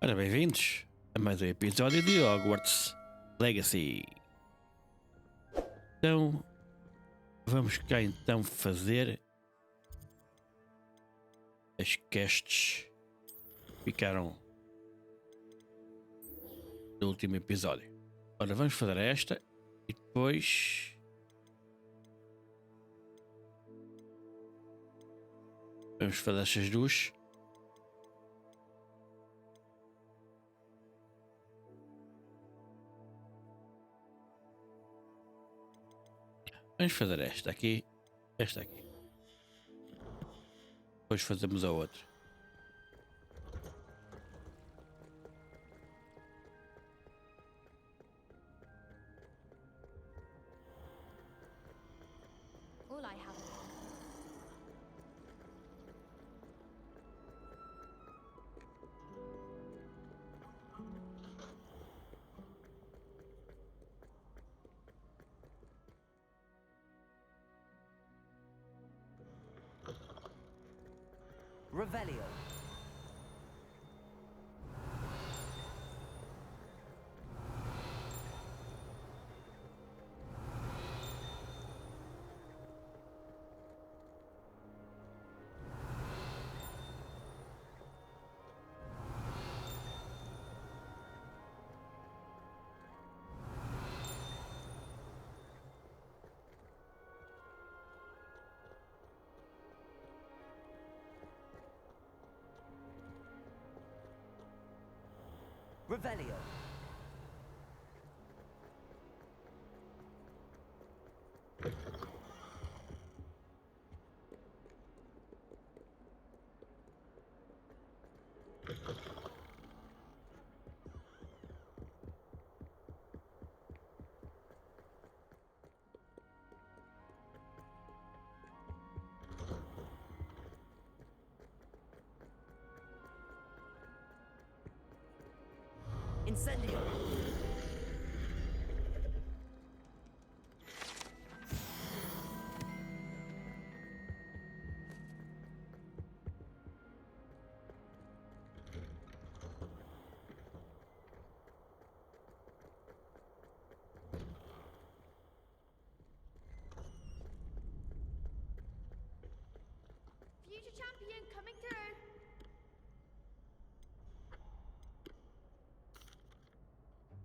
Ora, bem-vindos a mais um episódio de Hogwarts Legacy. Então, vamos cá então fazer as quests que ficaram do último episódio. Ora, vamos fazer esta e depois vamos fazer estas duas. Vamos fazer esta aqui. Depois fazemos a outra. All I have. Revelio. Revelio. Incendio. Future champion coming through.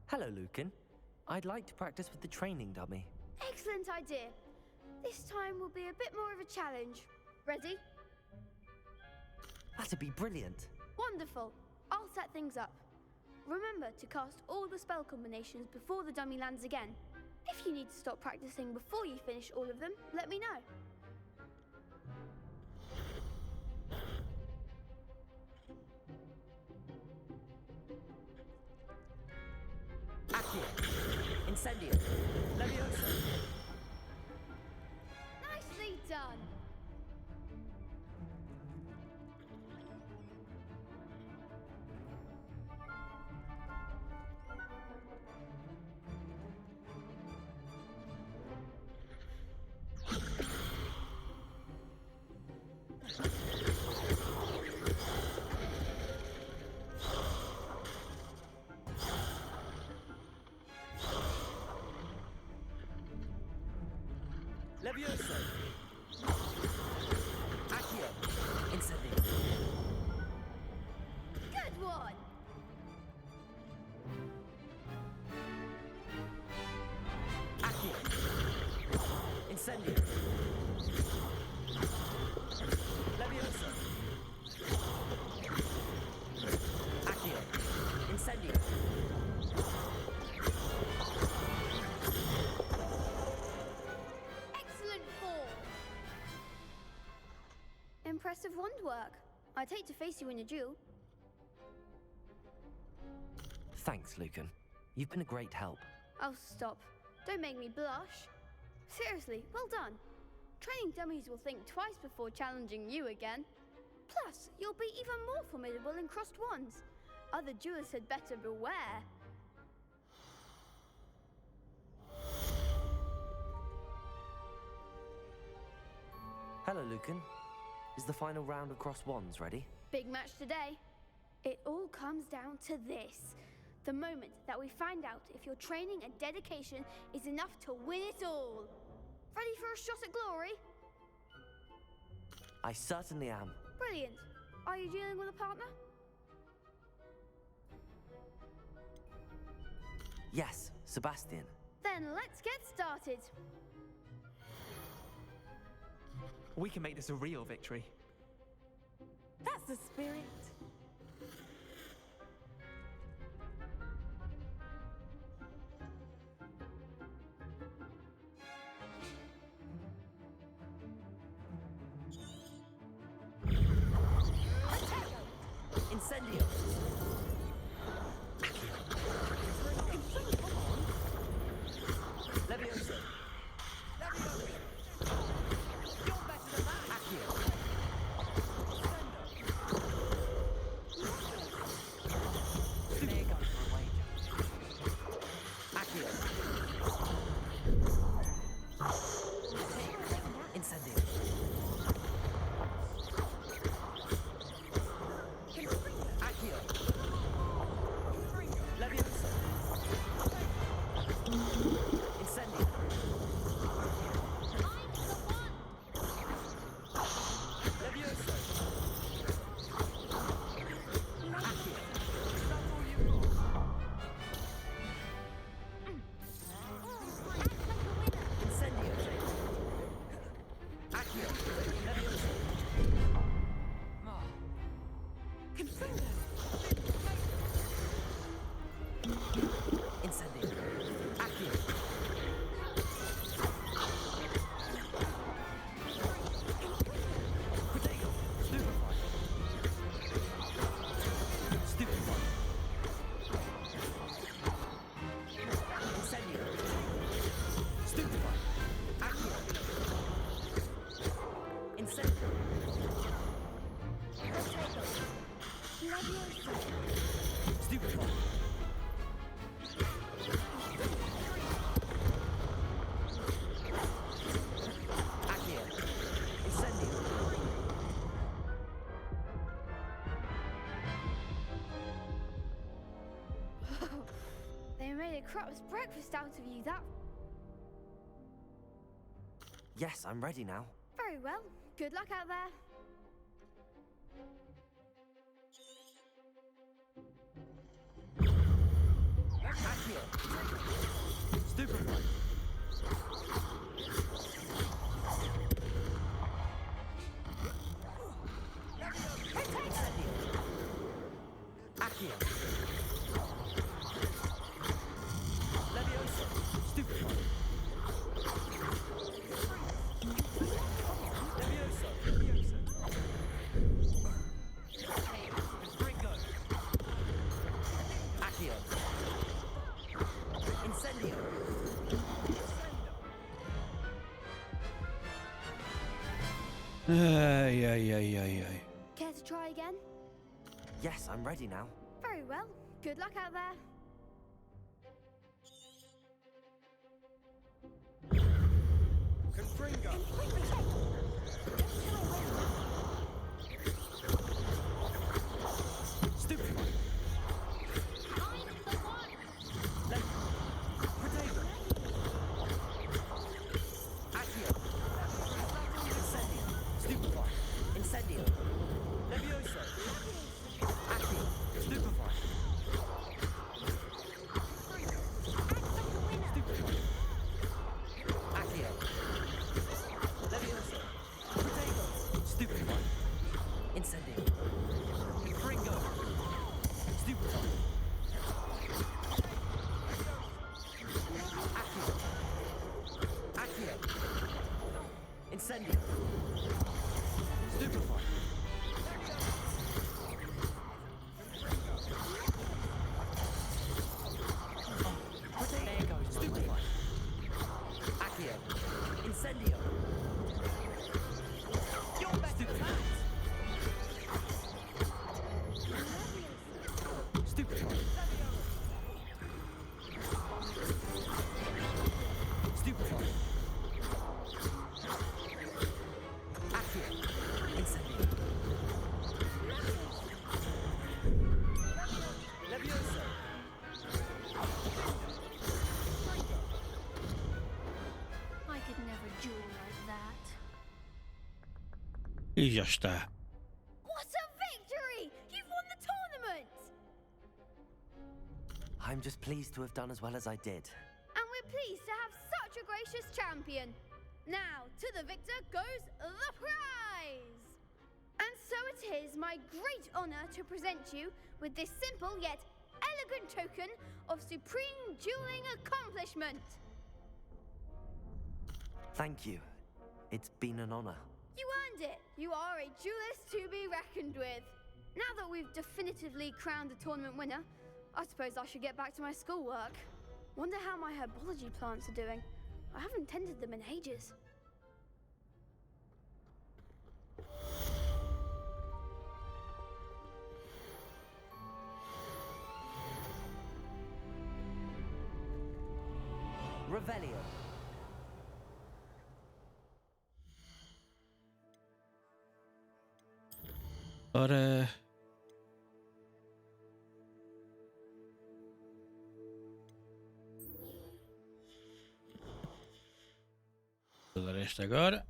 Hello, Lucan. I'd like to practice with the training dummy. Excellent idea. This time will be a bit more of a challenge. Ready? That'd be brilliant. Wonderful. I'll set things up. Remember to cast all the spell combinations before the dummy lands again. If you need to stop practicing before you finish all of them, let me know. Accio. Incendio. Leviosa. Nicely done. Leviosa. Accio. Incendio. Good one. Accio. Incendio. Leviosa. Accio. Incendio. Excellent form. Impressive wand work. I'd hate to face you in a duel. Thanks, Lucan. You've been a great help. Oh, stop. Don't make me blush. Seriously, well done. Training dummies will think twice before challenging you again. Plus, you'll be even more formidable in crossed wands. Other duelists had better beware. Hello, Lucan. Is the final round of crossed wands ready? Big match today. It all comes down to this. The moment that we find out if your training and dedication is enough to win it all. Ready for a shot at glory? I certainly am. Brilliant. Are you dealing with a partner? Yes, Sebastian. Then let's get started. We can make this a real victory. That's the spirit. Incendio. Levioso. You're better than that. Accio. There goes my wager. Accio. Incendio. Accio. Levioso. Incendio. Levioso. Accio. Is that all you've got? Incendio. Accio. Levioso. Incendio. Accio. Protego. Stupefy. Stupefy. Incendio. Stupefy. Accio. Incendio. Levioso. Stupefy. Accio. Incendio. They made a crap's breakfast out of you, that... Yes, I'm ready now. Very well. Good luck out there. Accio. Stupefy. Incendio. Accio. Levioso. Stupefy. Levioso. Ringo. Accio. Incendio. Ai, ai, ai, ai, ai. Care to try again? Yes, I'm ready now. Very well. Good luck out there. Confringo. Stupefy. Protego. Accio. Incendio. Stupefy. Incendio. Levioso. Accio. Stupefy. Stupefy. Accio. Levioso. Protego. Stupefy. Incendio. Confringo. Stupefy. Accio. Accio. Incendio. Stupefy. There goes my Stupefy. Accio. Incendio. You're better than that. Stupefy. Stupefy. E já está. What a victory! You've won the tournament! I'm just pleased to have done as well as I did. And we're pleased to have such a gracious champion. Now, to the victor goes the prize! And so it is my great honor to present you with this simple yet elegant token of supreme dueling accomplishment. Thank you. It's been an honor. You earned it. You are a duelist to be reckoned with. Now that we've definitively crowned the tournament winner, I suppose I should get back to my schoolwork. Wonder how my herbology plants are doing. I haven't tended them in ages. Revelio. Ora. Vou dar esta agora.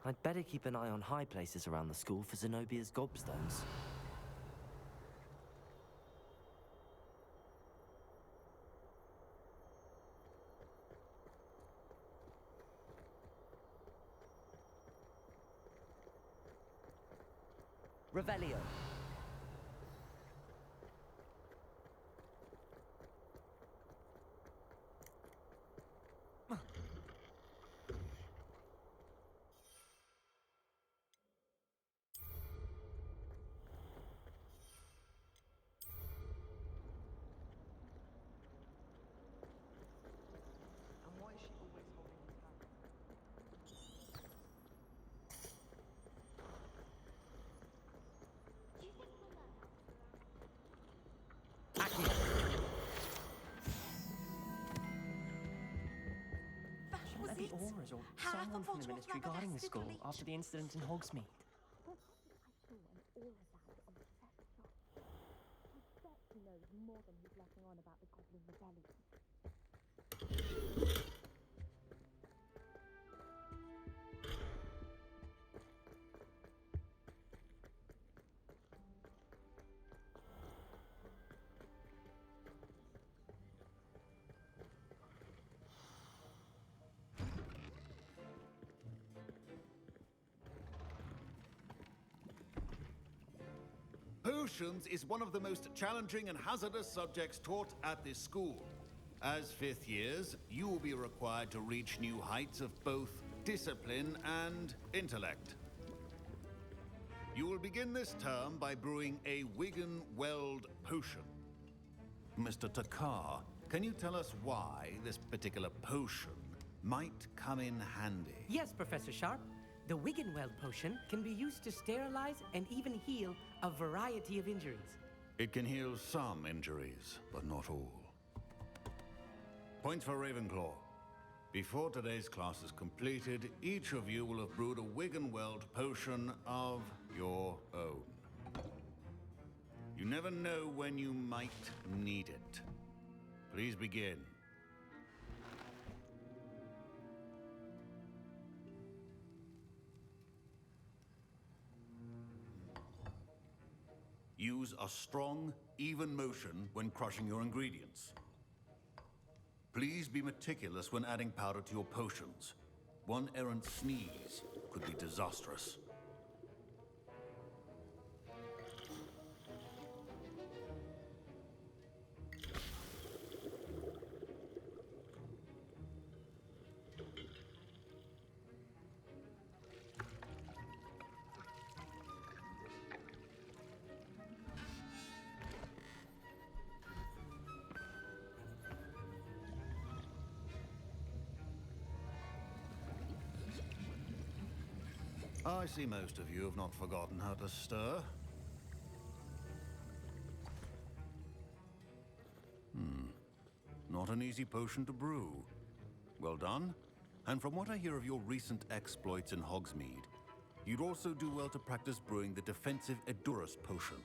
I'd better keep an eye on high places around the school for Zenobia's gobstones. Revelio. Maybe Aura's or someone from the ministry guarding the school after the incident in Hogsmeade. Potions is one of the most challenging and hazardous subjects taught at this school. As fifth years, you will be required to reach new heights of both discipline and intellect. You will begin this term by brewing a Wigan-Weld potion. Mr. Takar, can you tell us why this particular potion might come in handy? Yes, Professor Sharp. The Wiggenweld potion can be used to sterilize and even heal a variety of injuries. It can heal some injuries, but not all. Points for Ravenclaw. Before today's class is completed, each of you will have brewed a Wiggenweld potion of your own. You never know when you might need it. Please begin. Use a strong, even motion when crushing your ingredients. Please be meticulous when adding powder to your potions. One errant sneeze could be disastrous. I see most of you have not forgotten how to stir. Not an easy potion to brew. Well done. And from what I hear of your recent exploits in Hogsmeade, you'd also do well to practice brewing the defensive Edurus potion.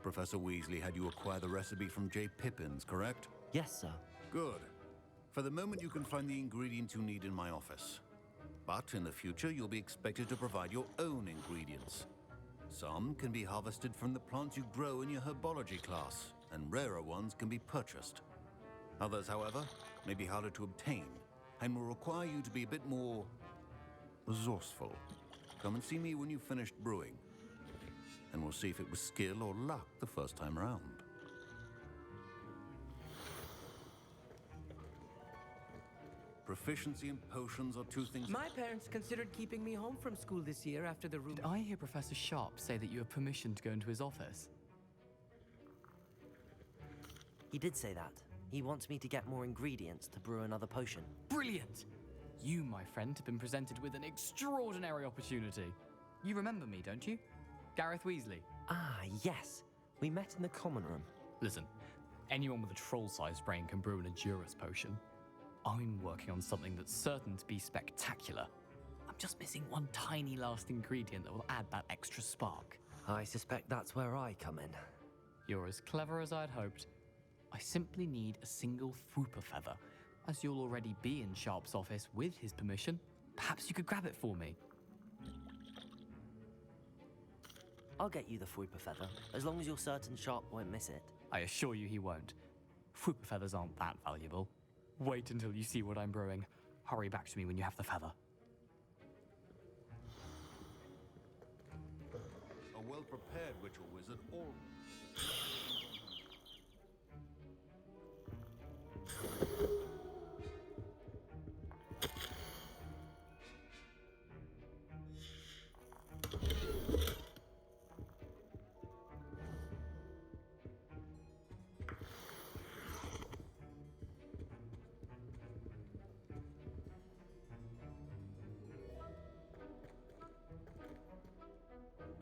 Professor Weasley had you acquire the recipe from J. Pippin's, correct? Yes, sir. Good. For the moment, you can find the ingredients you need in my office. But in the future, you'll be expected to provide your own ingredients. Some can be harvested from the plants you grow in your herbology class, and rarer ones can be purchased. Others, however, may be harder to obtain, and will require you to be a bit more resourceful. Come and see me when you've finished brewing, and we'll see if it was skill or luck the first time around. Proficiency in potions are two things. My parents considered keeping me home from school this year after the room. Did I hear Professor Sharp say that you have permission to go into his office? He did say that. He wants me to get more ingredients to brew another potion. Brilliant! You, my friend, have been presented with an extraordinary opportunity. You remember me, don't you? Gareth Weasley. Ah, yes. We met in the common room. Listen, anyone with a troll-sized brain can brew an Edurus potion. I'm working on something that's certain to be spectacular. I'm just missing one tiny last ingredient that will add that extra spark. I suspect that's where I come in. You're as clever as I'd hoped. I simply need a single Fwooper feather. As you'll already be in Sharp's office with his permission, perhaps you could grab it for me. I'll get you the Fwooper feather, as long as you're certain Sharp won't miss it. I assure you he won't. Fwooper feathers aren't that valuable. Wait until you see what I'm brewing. Hurry back to me when you have the feather. A well-prepared ritual wizard or...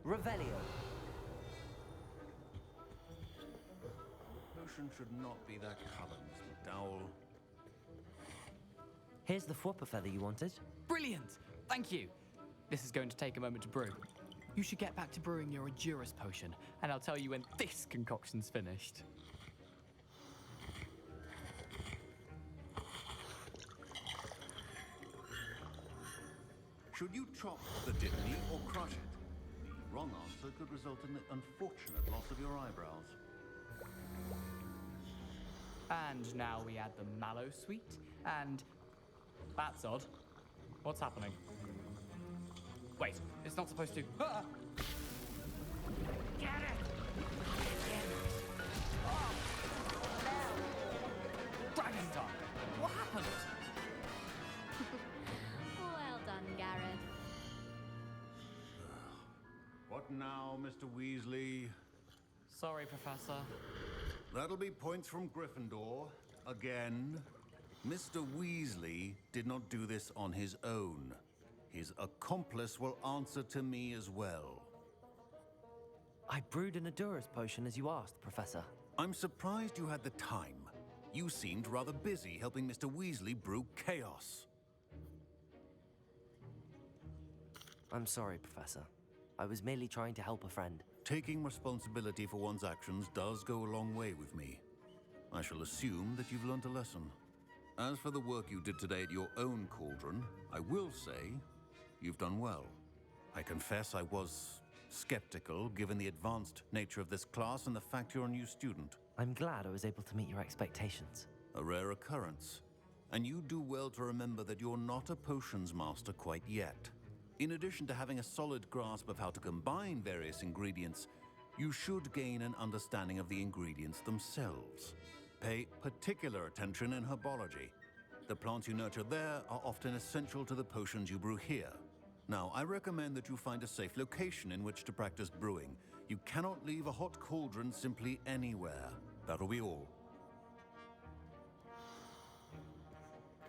Revelio. Potion should not be that color, Miss McDowell. Here's the Fwooper feather you wanted. Brilliant! Thank you. This is going to take a moment to brew. You should get back to brewing your Edurus potion, and I'll tell you when this concoction's finished. Should you chop the dittany or crush it? The wrong answer could result in the unfortunate loss of your eyebrows. And now we add the mallow sweet, and... That's odd. What's happening? Wait, it's not supposed to... Ah! Get it! Oh! Dragon tongue! What happened? Well done, Gareth. What now, Mr. Weasley? Sorry, Professor. That'll be points from Gryffindor. Again. Mr. Weasley did not do this on his own. His accomplice will answer to me as well. I brewed an Edurus potion as you asked, Professor. I'm surprised you had the time. You seemed rather busy helping Mr. Weasley brew chaos. I'm sorry, Professor. I was merely trying to help a friend. Taking responsibility for one's actions does go a long way with me. I shall assume that you've learnt a lesson. As for the work you did today at your own cauldron, I will say you've done well. I confess I was skeptical given the advanced nature of this class and the fact you're a new student. I'm glad I was able to meet your expectations. A rare occurrence. And you do well to remember that you're not a potions master quite yet. In addition to having a solid grasp of how to combine various ingredients, you should gain an understanding of the ingredients themselves. Pay particular attention in herbology. The plants you nurture there are often essential to the potions you brew here. Now, I recommend that you find a safe location in which to practice brewing. You cannot leave a hot cauldron simply anywhere. That'll be all.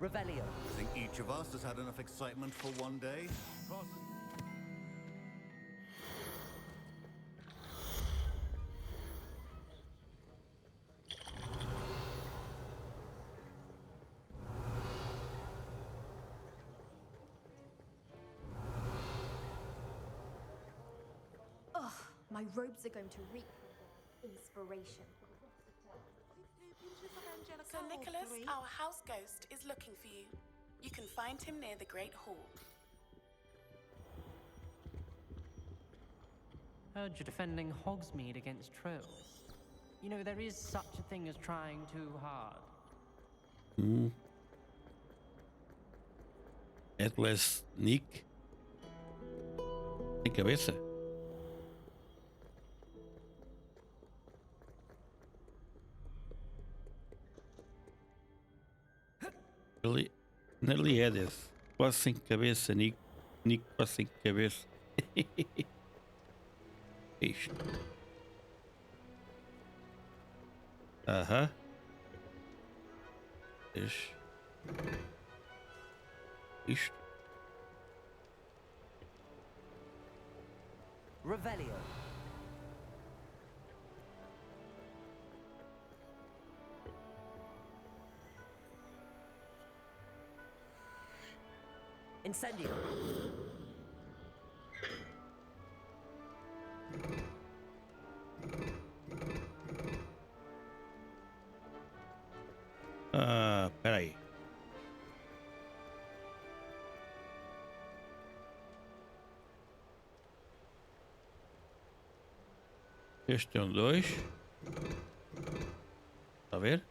Revelio. I think each of us has had enough excitement for one day. My robes are going to reek with inspiration. Sir Nicholas, our house ghost, is looking for you. You can find him near the Great Hall. Heard you're defending Hogsmeade against trolls. You know, there is such a thing as trying too hard. Atlas Nick. Tem cabeça? Nearly Edith. Quase sem cabeça, Nick. Nick quase sem cabeça. Isto. Aham. Isto. Revelio. Incendio. Peraí. Este é um 2. Está a ver?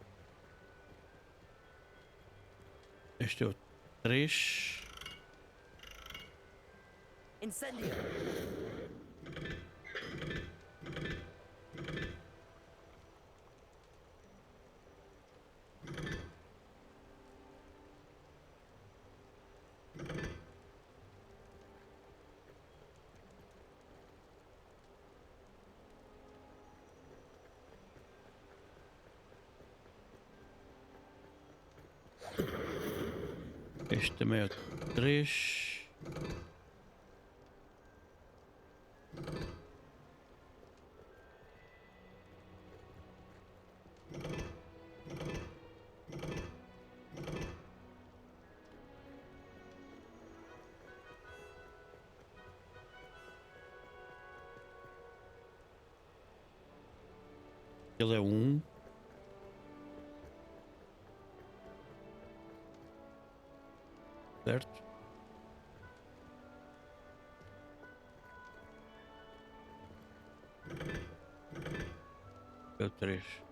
Este é o 3. Incendio. Este também é o 3. Ele é 1. Certo? É o 3.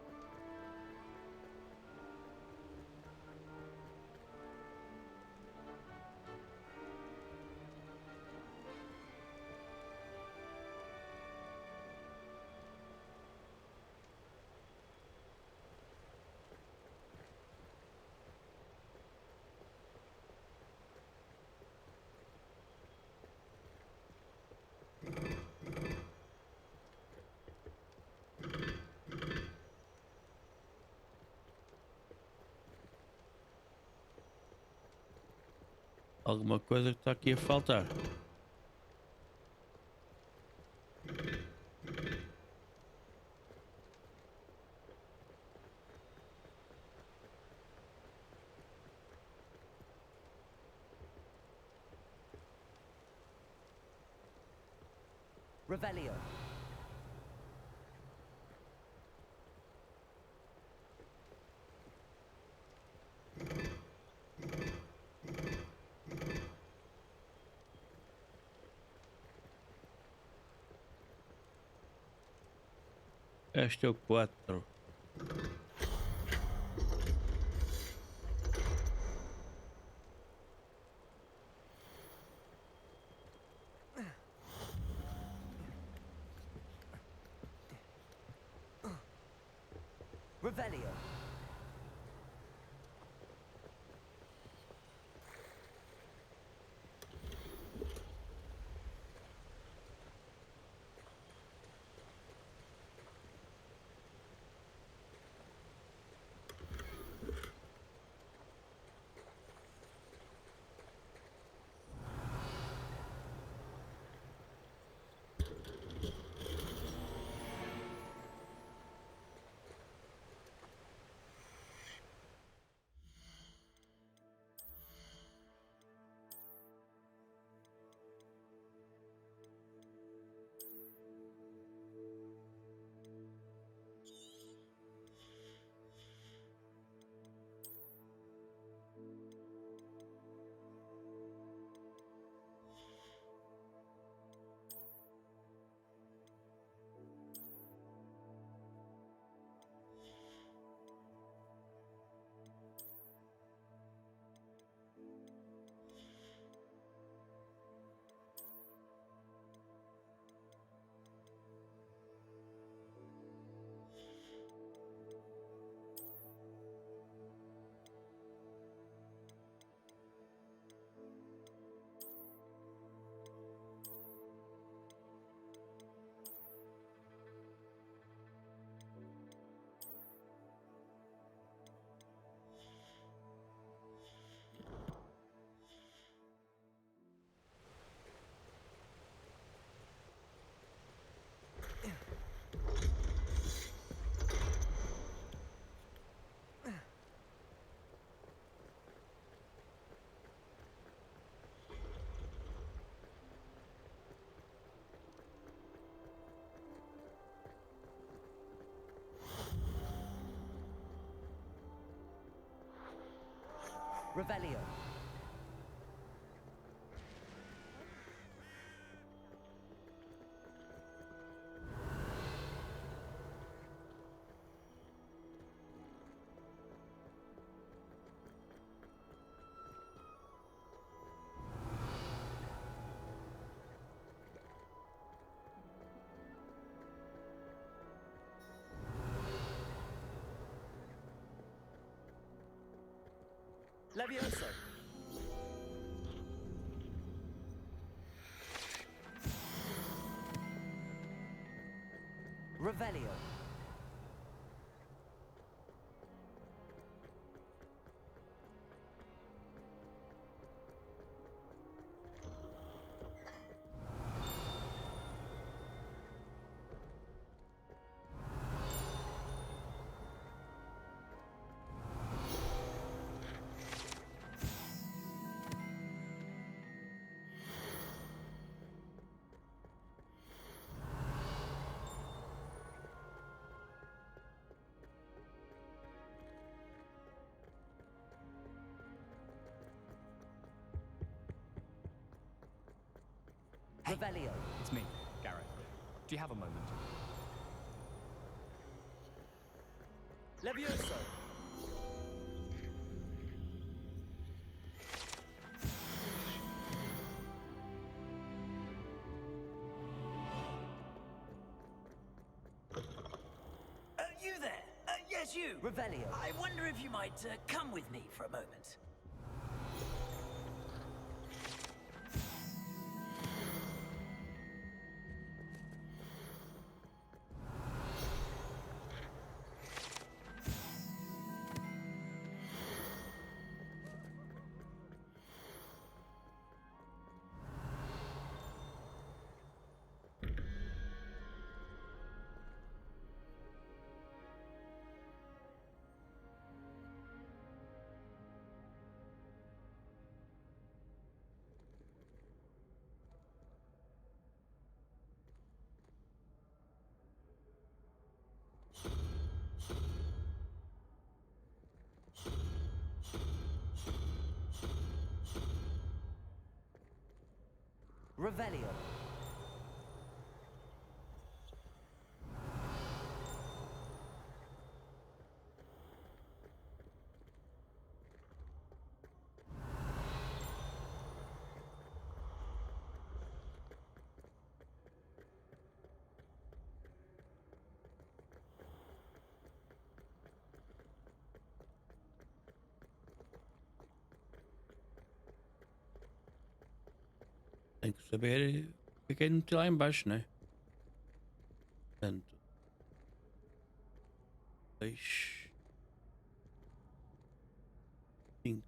Alguma coisa que está aqui a faltar. Revelio. Este é o 4. Revelio. Revelio. Levioso. Revelio. Revelio. It's me, Garrett. Do you have a moment? Levioso. You there? Yes, you. Revelio. I wonder if you might come with me for a moment. Revelio. Tem que saber o que é que meter lá em baixo, né? Portanto, 2, 5.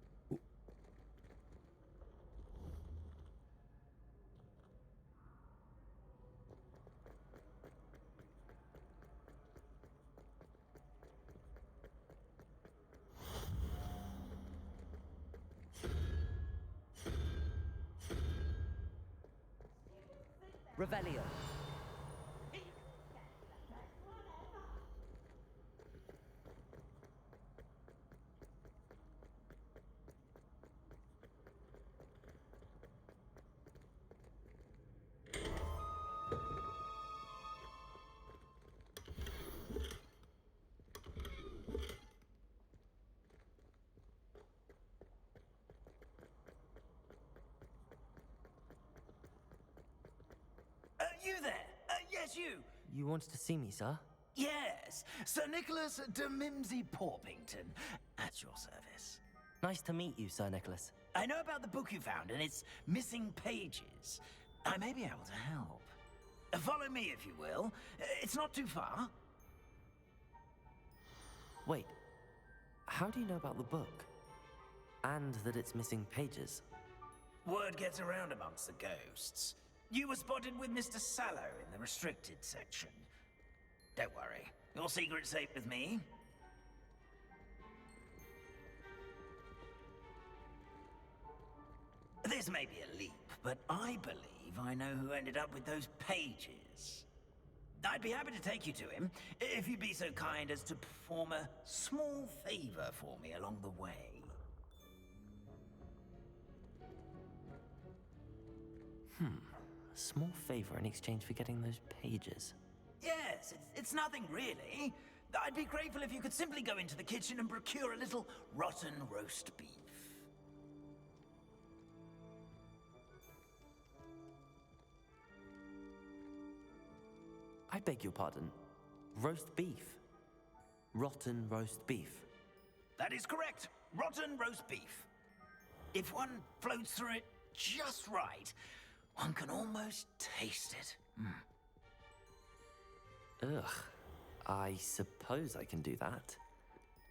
Revelio. You there? Yes, you. You wanted to see me, sir? Yes, Sir Nicholas de Mimsy Porpington, at your service. Nice to meet you, Sir Nicholas. I know about the book you found and its missing pages. I may be able to help. Follow me, if you will. It's not too far. Wait, how do you know about the book? And that it's missing pages? Word gets around amongst the ghosts. You were spotted with Mr. Sallow in the restricted section. Don't worry, your secret's safe with me. This may be a leap, but I believe I know who ended up with those pages. I'd be happy to take you to him, if you'd be so kind as to perform a small favor for me along the way. A small favor in exchange for getting those pages. Yes, it's nothing really. I'd be grateful if you could simply go into the kitchen and procure a little rotten roast beef. I beg your pardon. Roast beef. Rotten roast beef. That is correct. Rotten roast beef. If one floats through it just right, one can almost taste it. Ugh. I suppose I can do that.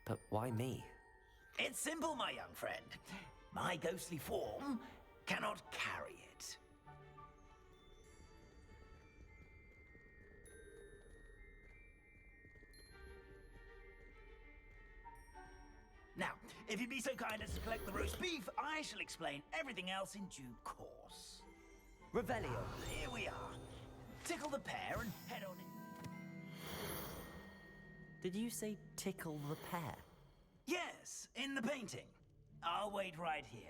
But why me? It's simple, my young friend. My ghostly form cannot carry it. Now, if you'd be so kind as to collect the roast beef, I shall explain everything else in due course. Revelio. Here we are. Tickle the pear and head on in. Did you say tickle the pear? Yes, in the painting. I'll wait right here.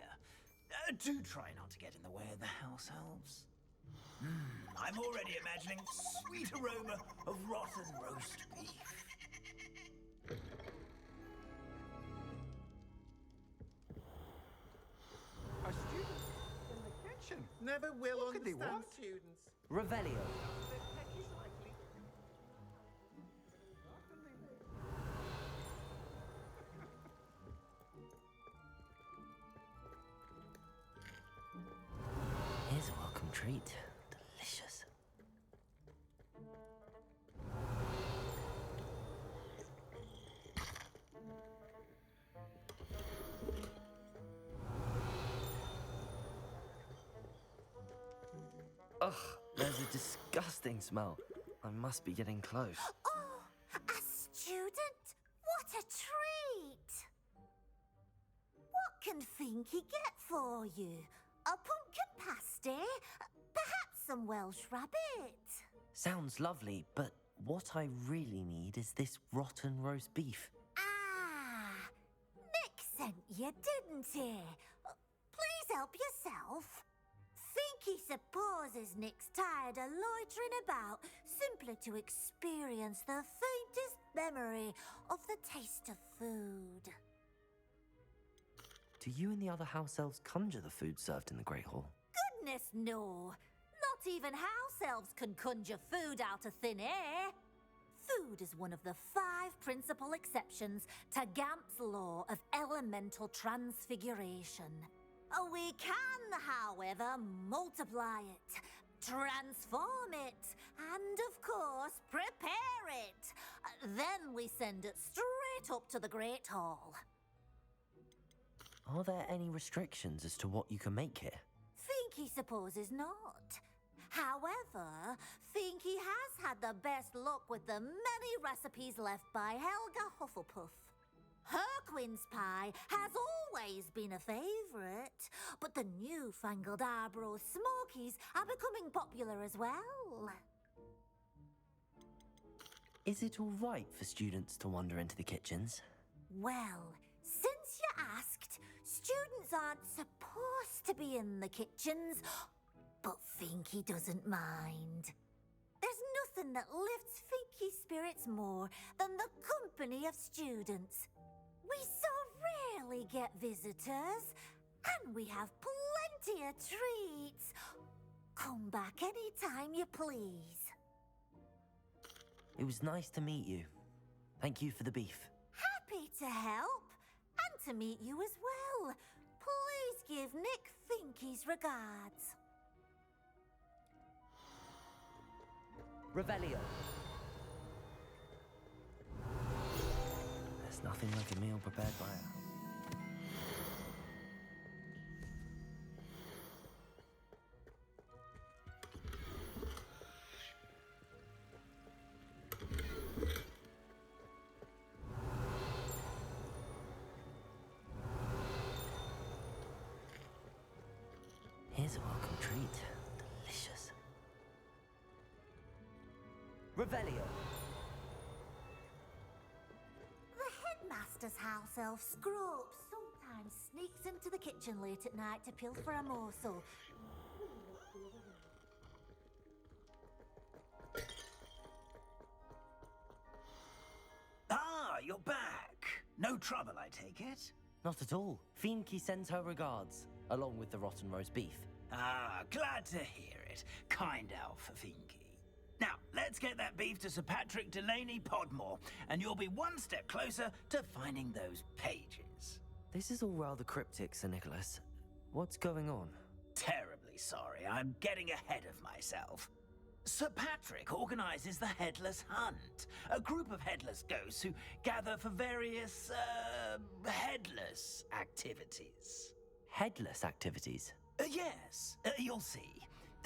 Do try not to get in the way of the house elves. I'm already imagining sweet aroma of rotten roast beef. A student in the kitchen never will understand students. Revelio. Here's a welcome treat. Delicious. Ugh, there's a disgusting smell. I must be getting close. Oh, a student? What a treat! What can Finky get for you? A pumpkin pasty? Perhaps some Welsh rabbit? Sounds lovely, but what I really need is this rotten roast beef. Ah, Nick sent you, didn't he? Please help yourself. Finky supposes Nick's tired of loitering about simply to experience the faintest memory of the taste of food. Do you and the other house elves conjure the food served in the Great Hall? Goodness, no. Not even house elves can conjure food out of thin air. Food is one of the 5 principal exceptions to Gamp's law of elemental transfiguration. We can, however, multiply it, transform it, and, of course, prepare it. Then we send it straight up to the Great Hall. Are there any restrictions as to what you can make here? Finky supposes not. However, Finky has had the best luck with the many recipes left by Helga Hufflepuff. Her quince pie has always been a favourite, but the newfangled Arbroath Smokies are becoming popular as well. Is it all right for students to wander into the kitchens? Well, since you asked, students aren't supposed to be in the kitchens, but Finky doesn't mind. There's nothing that lifts Finky's spirits more than the company of students. We so rarely get visitors, and we have plenty of treats. Come back any time you please. It was nice to meet you. Thank you for the beef. Happy to help, and to meet you as well. Please give Nick Finky's regards. Revelio. There's nothing like a meal prepared by a... Here's a welcome treat. Delicious. Revelio. The headmaster's house elf Scrope sometimes sneaks into the kitchen late at night to pilfer a morsel. you're back. No trouble, I take it? Not at all. Fienke sends her regards, along with the rotten roast beef. Ah, glad to hear it. Kind elf, Fienke. Now, let's get that beef to Sir Patrick Delaney Podmore, and you'll be one step closer to finding those pages. This is all rather cryptic, Sir Nicholas. What's going on? Terribly sorry, I'm getting ahead of myself. Sir Patrick organizes the Headless Hunt, a group of headless ghosts who gather for various, headless activities. Headless activities? Yes, you'll see.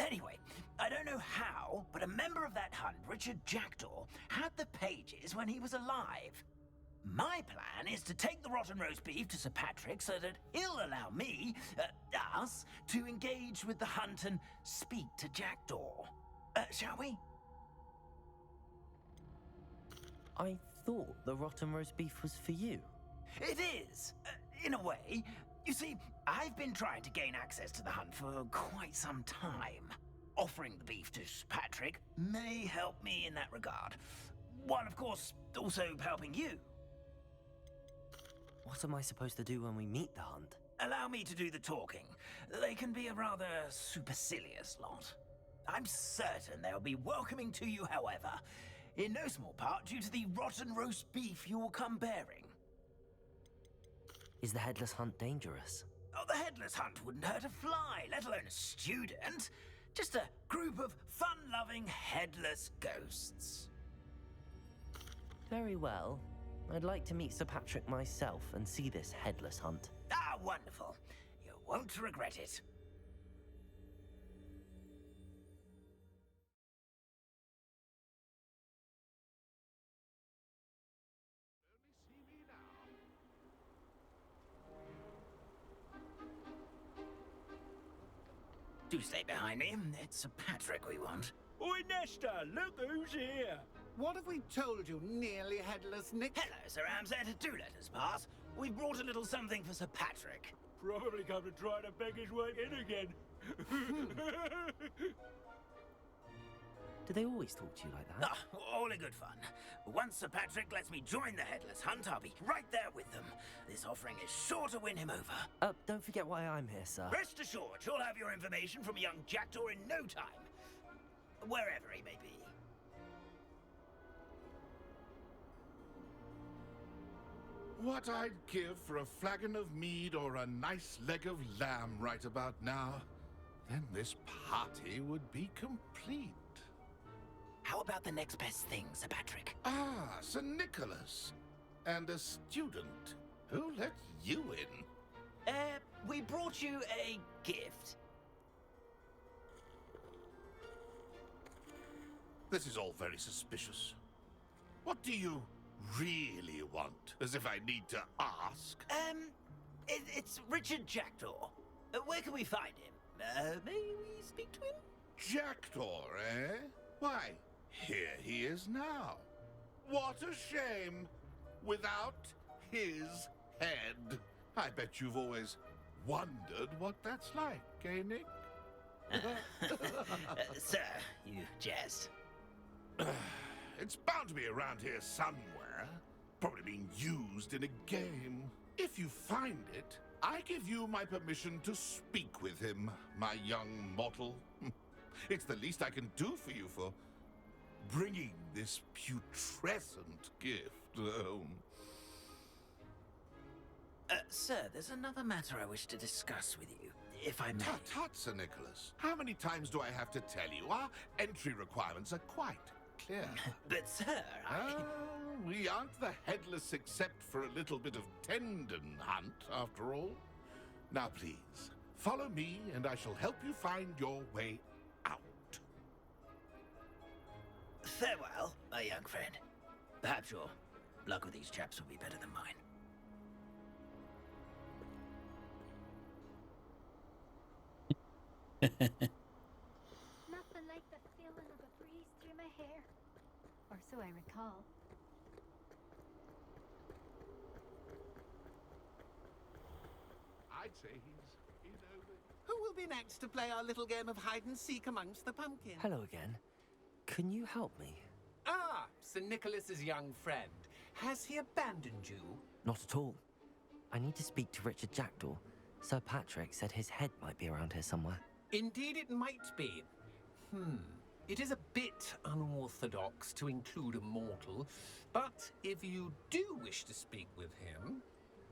Anyway, I don't know how, but a member of that hunt, Richard Jackdaw, had the pages when he was alive. My plan is to take the rotten roast beef to Sir Patrick so that he'll allow me, us, to engage with the hunt and speak to Jackdaw. Shall we? I thought the rotten roast beef was for you. It is, in a way. You see, I've been trying to gain access to the hunt for quite some time. Offering the beef to Patrick may help me in that regard. While, of course, also helping you. What am I supposed to do when we meet the hunt? Allow me to do the talking. They can be a rather supercilious lot. I'm certain they'll be welcoming to you, however, in no small part due to the rotten roast beef you will come bearing. Is the headless hunt dangerous? Oh, the headless hunt wouldn't hurt a fly, let alone a student. Just a group of fun-loving headless ghosts. Very well. I'd like to meet Sir Patrick myself and see this headless hunt. Ah, wonderful. You won't regret it. Do stay behind me. It's Sir Patrick we want. Oi, Nesta, look who's here. What have we told you, nearly headless Nick? Hello, Sir Ramsed. Do let us pass. We've brought a little something for Sir Patrick. Probably come to try to beg his way in again. Do they always talk to you like that? Ah, all in good fun. Once Sir Patrick lets me join the Headless Hunt, I'll be right there with them. This offering is sure to win him over. Don't forget why I'm here, sir. Rest assured, you'll have your information from young Jackdaw in no time. Wherever he may be. What I'd give for a flagon of mead or a nice leg of lamb right about now, then this party would be complete. How about the next best thing, Sir Patrick? Ah, Sir Nicholas. And a student. Who let you in? We brought you a gift. This is all very suspicious. What do you really want? As if I need to ask. It's Richard Jackdaw. Where can we find him? May we speak to him? Jackdaw, eh? Why, here he is now. What a shame. Without his head. I bet you've always wondered what that's like, eh, Nick? Sir, you jest. It's bound to be around here somewhere. Probably being used in a game. If you find it, I give you my permission to speak with him, my young mortal. It's the least I can do for you for bringing this putrescent gift home. Sir, there's another matter I wish to discuss with you, if I may. Tut, Sir Nicholas. How many times do I have to tell you? Our entry requirements are quite clear. But, sir, we aren't the headless except for a little bit of tendon hunt, after all. Now, please, follow me, and I shall help you find your way out. Farewell, my young friend. Perhaps your luck with these chaps will be better than mine. Nothing like the feeling of a breeze through my hair. Or so I recall. I'd say he's over. Who will be next to play our little game of hide and seek amongst the pumpkins? Hello again. Can you help me? Ah, Sir Nicholas's young friend. Has he abandoned you? Not at all. I need to speak to Richard Jackdaw. Sir Patrick said his head might be around here somewhere. Indeed it might be. It is a bit unorthodox to include a mortal, but if you do wish to speak with him,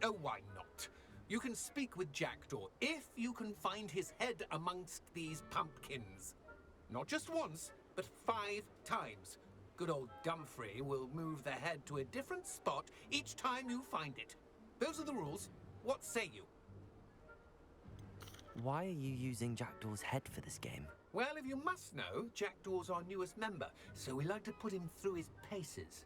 oh, why not? You can speak with Jackdaw if you can find his head amongst these pumpkins. Not just once, but 5 times. Good old Dumfrey will move the head to a different spot each time you find it. Those are the rules. What say you? Why are you using Jackdaw's head for this game? Well, if you must know, Jackdaw's our newest member, so we like to put him through his paces.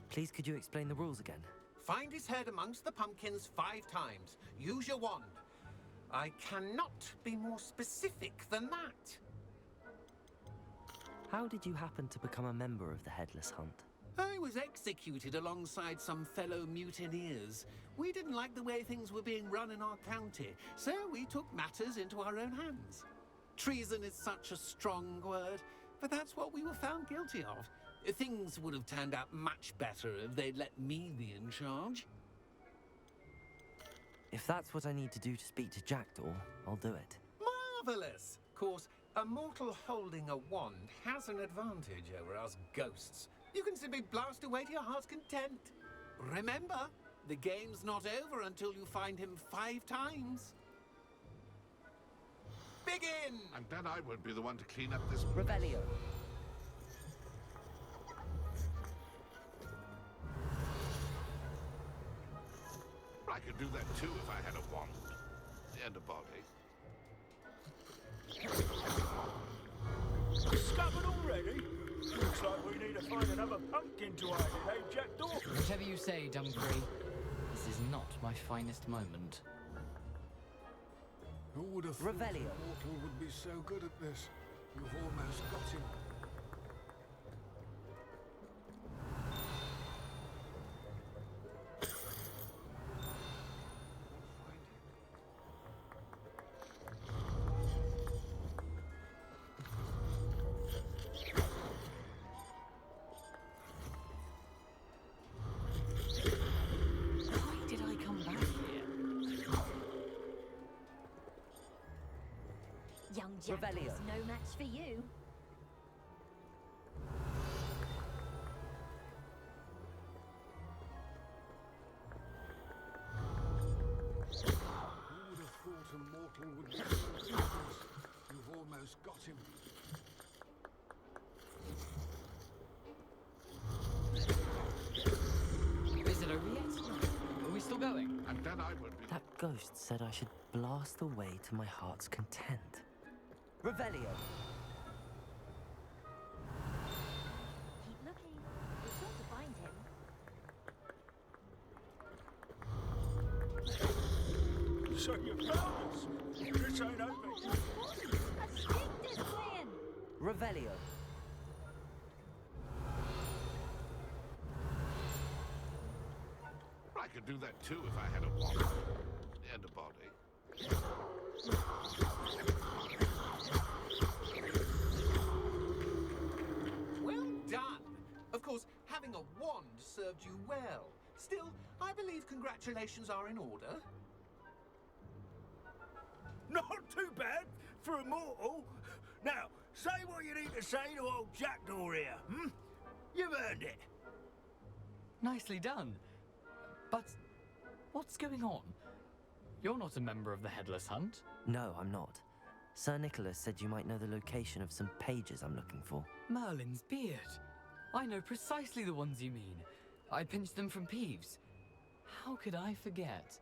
Please, could you explain the rules again? Find his head amongst the pumpkins 5 times. Use your wand. I cannot be more specific than that. How did you happen to become a member of the Headless Hunt? I was executed alongside some fellow mutineers. We didn't like the way things were being run in our county, so we took matters into our own hands. Treason is such a strong word, but that's what we were found guilty of. Things would have turned out much better if they'd let me be in charge. If that's what I need to do to speak to Jackdaw, I'll do it. Marvelous! Of course, a mortal holding a wand has an advantage over us ghosts. You can simply blast away to your heart's content. Remember, the game's not over until you find him 5 times. Begin! I'm glad I won't be the one to clean up this... Revelio. I could do that too if I had a wand. And a body. Discovered already? Looks like we need to find another pumpkin to hide in, eh, Jackdaw? Whatever you say, Dumfrey. This is not my finest moment. Who would have thought a mortal would be so good at this? You've almost got him. Why did I come back here? Young Jackdaw's no match for you. Who would have thought a mortal would be so good at this? You've almost got him. Is it over yet? Are we still going? I'm glad I won't be... That ghost said I should blast away to my heart's content. Revelio. Keep looking. We're sure to find him. So you found us. This ain't over. A street displayin'. Revelio. I could do that too if I had a wand. And a body. Well done! Of course, having a wand served you well. Still, I believe congratulations are in order. Not too bad for a mortal. Now, say what you need to say to old Jackdaw here, hmm? You've earned it. Nicely done. But what's going on? You're not a member of the Headless Hunt. No, I'm not. Sir Nicholas said you might know the location of some pages I'm looking for. Merlin's beard. I know precisely the ones you mean. I pinched them from Peeves. How could I forget?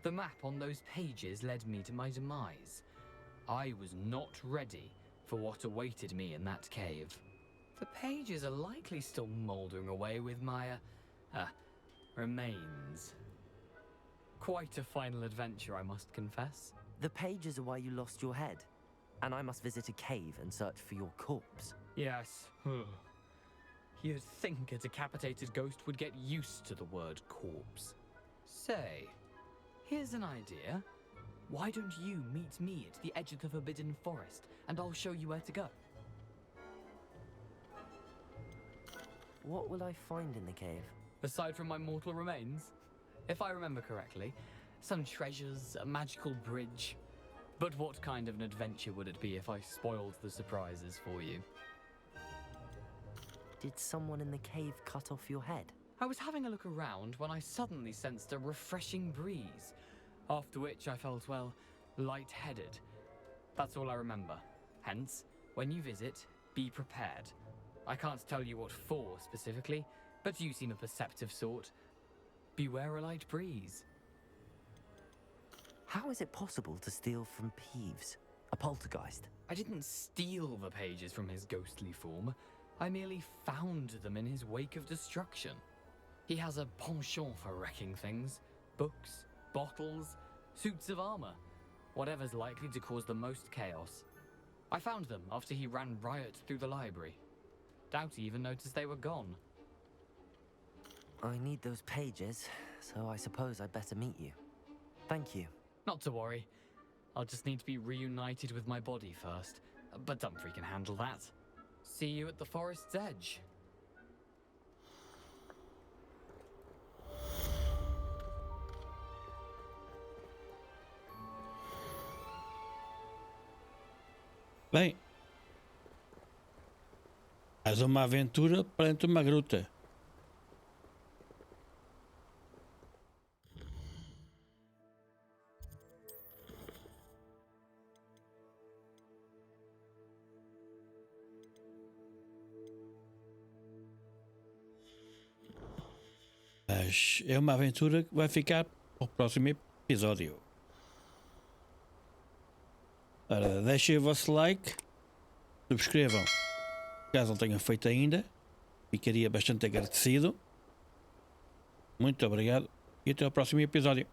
The map on those pages led me to my demise. I was not ready for what awaited me in that cave. The pages are likely still mouldering away with my, remains. Quite a final adventure, I must confess. The pages are why you lost your head, and I must visit a cave and search for your corpse. Yes. You'd think a decapitated ghost would get used to the word corpse. Say, here's an idea. Why don't you meet me at the edge of the Forbidden Forest, and I'll show you where to go? What will I find in the cave? Aside from my mortal remains? If I remember correctly, some treasures, a magical bridge. But what kind of an adventure would it be if I spoiled the surprises for you? Did someone in the cave cut off your head? I was having a look around when I suddenly sensed a refreshing breeze, after which I felt, well, lightheaded. That's all I remember. Hence, when you visit, be prepared. I can't tell you what for specifically, but you seem a perceptive sort. Beware a light breeze. How is it possible to steal from Peeves, a poltergeist? I didn't steal the pages from his ghostly form. I merely found them in his wake of destruction. He has a penchant for wrecking things. Books, bottles, suits of armor. Whatever's likely to cause the most chaos. I found them after he ran riot through the library. Doubt he even noticed they were gone. I need those pages, so I suppose I'd better meet you. Thank you. Not to worry. I'll just need to be reunited with my body first. But Dumfries can handle that. See you at the forest's edge. Bem, mais uma aventura perante uma gruta. Mas é uma aventura que vai ficar para o próximo episódio. Ora, deixem o vosso like, subscrevam, caso não tenham feito ainda, ficaria bastante agradecido. Muito obrigado e até ao próximo episódio.